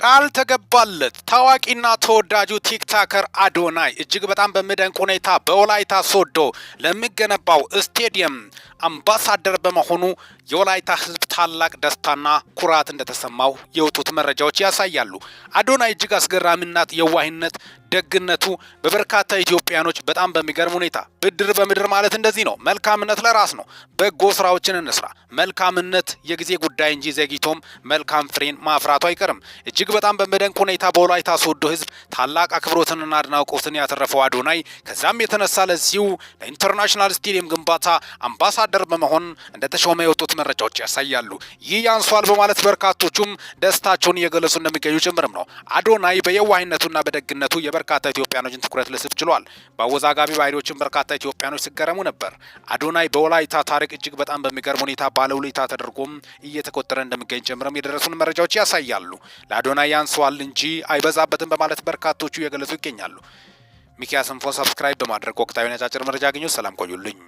ቃል ተገባለት ታዋቂና ተወዳጁ ቲክቶከር አዶናይ እጅግ በጣም በሚደንቅ ሁኔታ በወላይታ ሶዶ ለሚገነባው ስቴዲየም አምባሳደር በመሆኑ የወላይታ ሕዝብ ታላቅ ደስታና ኩራት እንደተሰማው የወጡት መረጃዎች ያሳያሉ። አዶናይ እጅግ አስገራሚነት፣ የዋህነት፣ ደግነቱ በበርካታ ኢትዮጵያኖች በጣም በሚገርም ሁኔታ ብድር በምድር ማለት እንደዚህ ነው። መልካምነት ለራስ ነው። በጎ ስራዎችን እንስራ። መልካምነት የጊዜ ጉዳይ እንጂ ዘግይቶም መልካም ፍሬን ማፍራቱ አይቀርም። እጅግ በጣም በሚደንቅ ሁኔታ በወላይታ ሶዶ ሕዝብ ታላቅ አክብሮትንና አድናቆትን ያተረፈው አዶናይ ከዛም የተነሳ ለዚሁ ለኢንተርናሽናል ስቴዲየም ግንባታ አምባሳደር በመሆን እንደተሾመ የወጡት መረጃዎች ያሳያሉ። ይህ ያንሷል በማለት በርካቶቹም ደስታቸውን እየገለጹ እንደሚገኙ ጭምርም ነው። አዶናይ በየዋህነቱና በደግነቱ የበርካታ ኢትዮጵያኖችን ትኩረት ሊስብ ችሏል። በአወዛጋቢ ባህሪዎችን በርካታ ኢትዮጵያኖች ሲገረሙ ነበር። አዶናይ በወላይታ ታሪክ እጅግ በጣም በሚገርም ሁኔታ ባለውለታ ተደርጎም እየተቆጠረ እንደሚገኝ ጭምርም የደረሱን መረጃዎች ያሳያሉ። ለአዶናይ ያንሷል እንጂ አይበዛበትም በማለት በርካቶቹ እየገለጹ ይገኛሉ። ሚኪያስ ኢንፎ ሰብስክራይብ በማድረግ ወቅታዊ ነጫጭር መረጃ አግኙ። ሰላም ቆዩልኝ።